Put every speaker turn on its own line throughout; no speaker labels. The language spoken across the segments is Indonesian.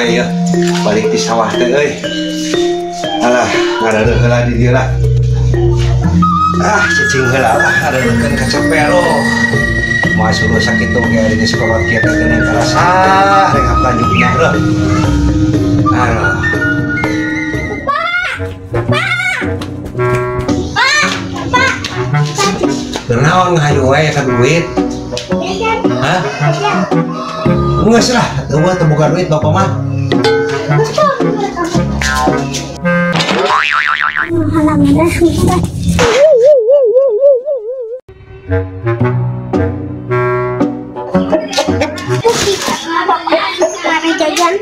capek ya balik di sawah teh euy. Alah ngareureuk heula di dieu lah. Cicing heula lah ngareureukkeun kacapean loh. Moal suruh sakitu ge ari geus kolot kieu teh geuning karasa rek lanjutnya loh. Aduh. Kenaon ngahayu wae ka duit? Hah? Geus lah, eueuh teu boga duit bapak mah.
Halaman susah. Bapak jajan.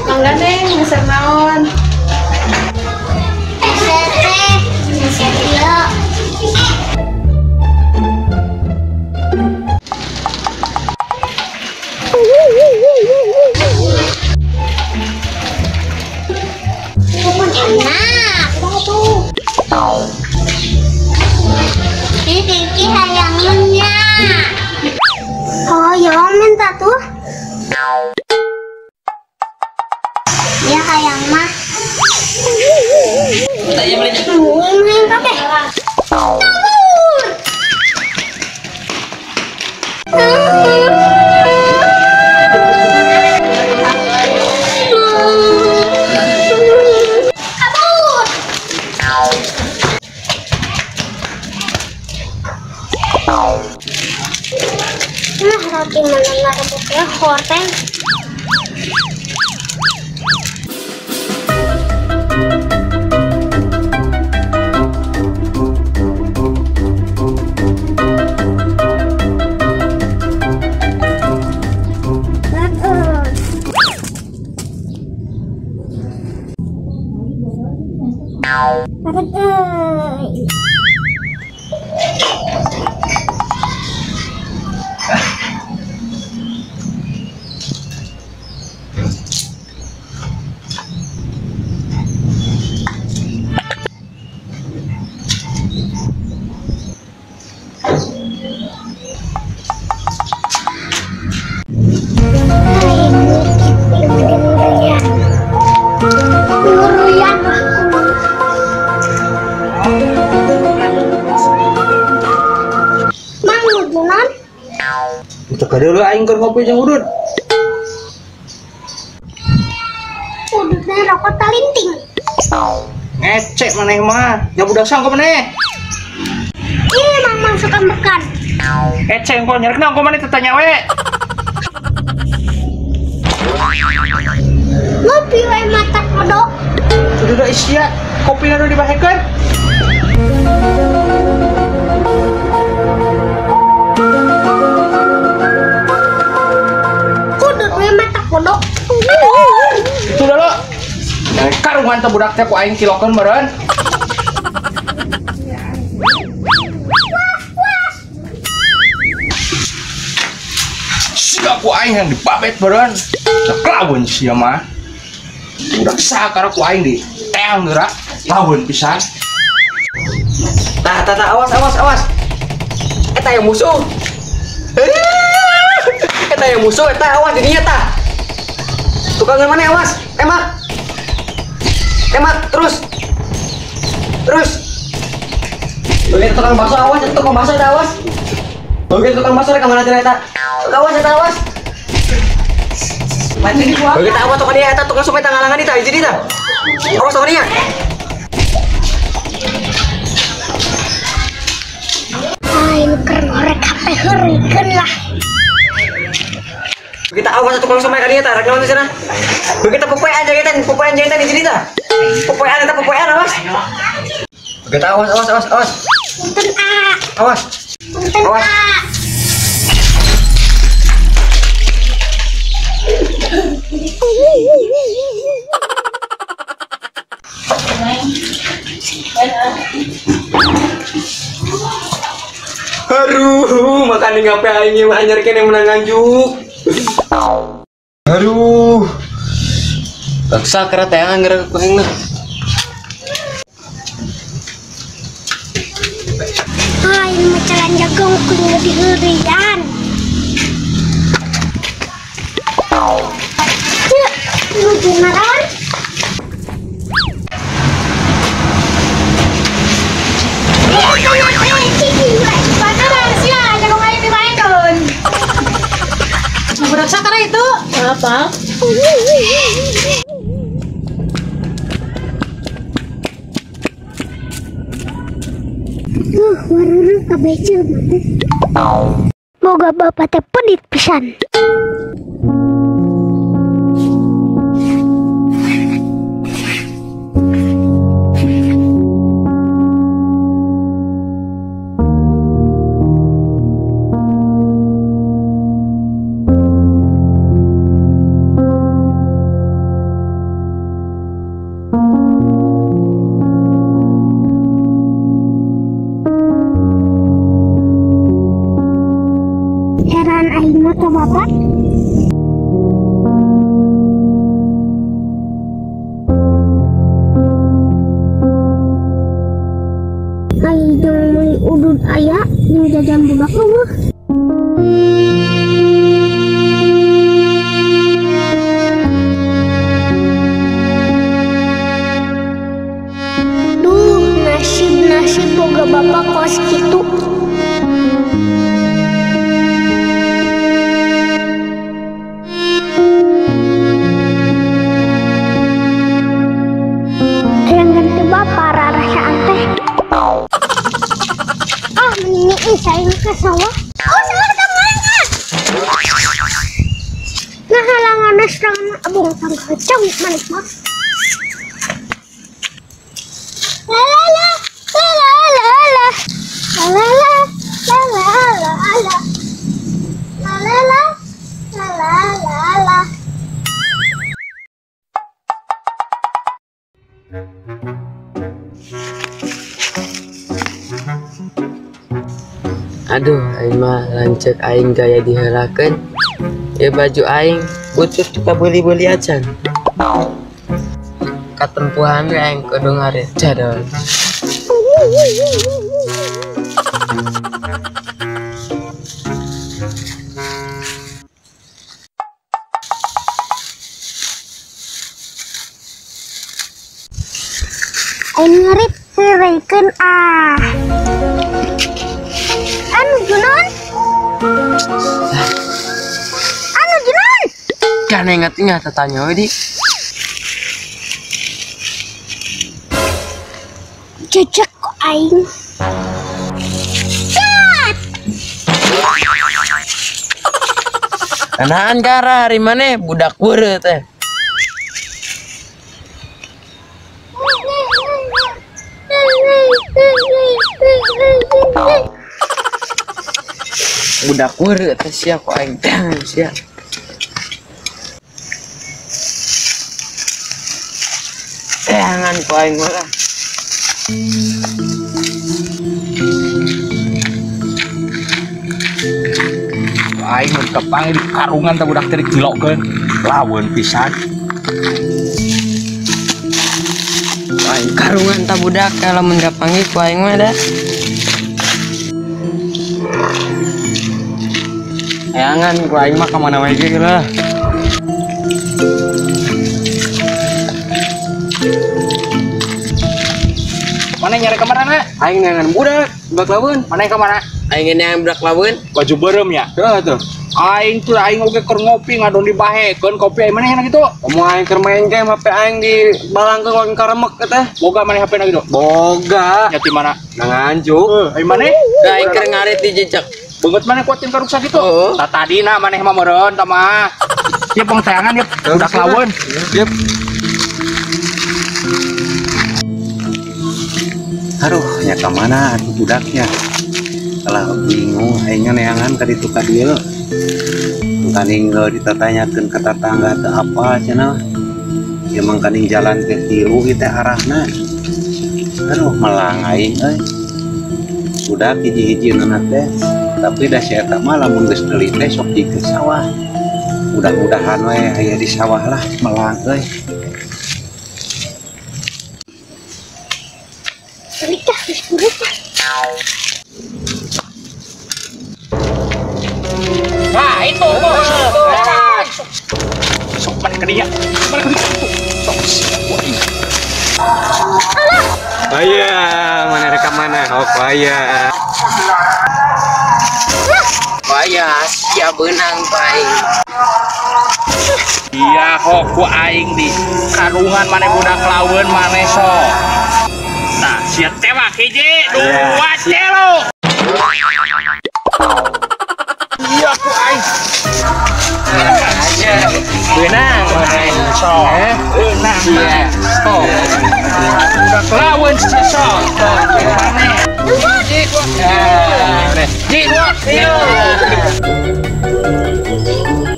Mangga neng, ngeser naon?
Ngeser dulu. Enak, tuh. Ini Kiki hayangnya. Oh, ya minta tuh. Ya hayang mah.
Tanya beli
Main kakek. Roti mana nggak rebutnya horeng.
Cek dulu aing keur ngopi jeung udud.
Ududnya rokok talinting.
Ngecek maneh mah, nya budak sangko maneh.
Ih, mamang suka makan.
Ecek engko nyerek naon maneh teh tanya we.
Ngopi we mata kodok.
Sudah isia, kopi nu dibahekeun.
Kodok.
Sudah lo. Karungan teh budak teh ku aing kilokeun meureun. Sia ku aing yang dibabet meureun. Cek laweun sia mah. Budak sakara ku aing di teang geura laweun pisan.
Tah, awas. Eta yang musuh. Eta yang musuh, eta awas jadinya tah. Tukangan mana awas? Emak, terus. Oke, tukang bakso awas, tukang bakso ada awas. Oke, tukang bakso kemana ternyata? Awas, awas. Mati gua. Oke, awas tukang dia, eta tukang supaya tanggalangan kita, jadi tah. Awas tukang dia.
Ayo kerorek HP heureikeun lah.
Kita awas tukang somai ka dieu tah, rek naon di sana. Kita popoean jagetan di sini tah. Popoean awas. Kita awas.
Punten A.
Awas.
Punten
Awas.
A.
Aduh, makan di ngapain aing mah anyar kene menang nganjuk. Aduh. Paksa kera teangan gara ku aing.
Hai, macalan jagung kudu dihurian. Cuk, lu gimana?
Budak sakara itu apa?
Warna kabecil mah. Moga bapak teh pedit pisan. Heran aing mah ka bapak. Aing jeung meuli udud aya jeung jajan budak eueuh. Duh, nasib boga bapak kos kitu. Yang ganti bapak rarasaan teh. Ah, mending saya ke sawah. Oh, sawah kemana? Nah, halangan serangan abang tangga cewek manis mah. La la la, la la la la, la la la, la la la la, la la la, la la la la.
Aduh, aing mah lancet aing gaya dihelakeun. Ya baju aing butut kita beli-beli acan. Katempuhan we aing kudu ngareca dong.
Aing ngerit heureukeun ah. Anu Junon? Anu Junon?
Kan ingat tanya we di.
Jejak kok aing. Cat.
Anahan gara hari mana budak weureu teh. Budak weureu teh sia ku aing teh sia. Jangan ku aing mah lah.
Aing mun kepang di karungan teh budak teh digilokeun. Lawan pisan.
Aing karungan tak budak kalau mendapangi ku aing mah dah. Jangan ku aing mah ka mana wae ge lah.
Mana nyari kemana?
Aing ngangan budak laweun.
Mana yang kemana?
Aing ngangan budak laweun.
Baju berem ya?
Teuh tuh.
Aing tuh aing oge keur ngopi ngadon dibahekeun kopi aing mana enak gitu.
Kamu aing keur main game HP aing di balangkeun wae karemek teh.
Boga mana HP na gitu?
Boga.
Nyati mana?
Nanganjuk.
Aing mana?
Da aing keur ngarit di jejak.
Beungeut mana kuatin ka rusak gitu?
Heeh.
Tah tadina maneh mah meureun tah mah. Ieu pengsayangan ieu budak laweun.
Yep.
Aduh, nya ke mana atuh budaknya? Salah bingung, aingnya neangan ka ditu ka dieu. Kaning ditatanyakeun ka tetangga teu apa cenah. Ieu mah kaning jalan teh tilu ieu teh arahna. Aduh, melang aing euy. Budak hiji-hijieunna teh, tapi da si eta mah lamun geus deuli teh sok di ke sawah. Mudah-mudahan we aya di sawah lah melang euy.
Nikah geus budak.
Nah, itu bos. Sok mana ke dia? Mana ke dia? Sok siap gua ini.
Aya, mana rekam mana? Oh, aya.
Waya sia benang paing.
Iya kok ku aing di karungan mana budak lawan mana so. Nah, siap tembak hiji, dua, telo. Iya ku aing.
Aja.
Benang mana so. Benang ya. So. Budak lawan si so. Mana?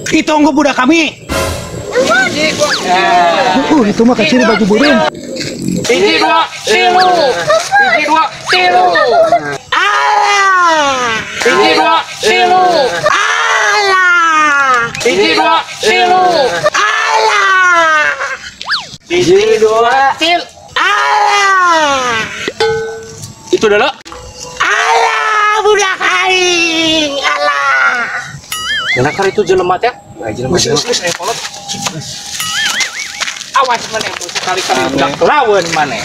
Itu enggak budak kami. Itu mah kecil baju burung.
Hiji dua, tilu. Hiji dua, tilu. Hiji dua, tilu. Hiji dua, tilu. Hiji dua, til. Itu dulu.
Budak aing. Alah.
Enak kali itu jelema teh. Geus aya kolot. Awas maneh sekali-kali budak lawan maneh.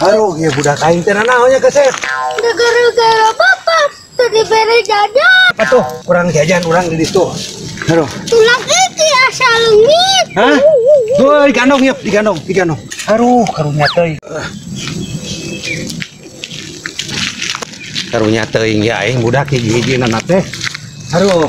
Aduh, ya budak aing teh naonnya kesep.
Gara-gara bapak tadi bere jajan.
Apa tuh? Kurang jajan orang di situ. Aduh.
Tulang iki asa leungit.
Hah? Tuh digandong ya, digandong. Aduh, karunya teuing. Karunya teuing ya aing budak hiji-hiji nana teh. Aduh.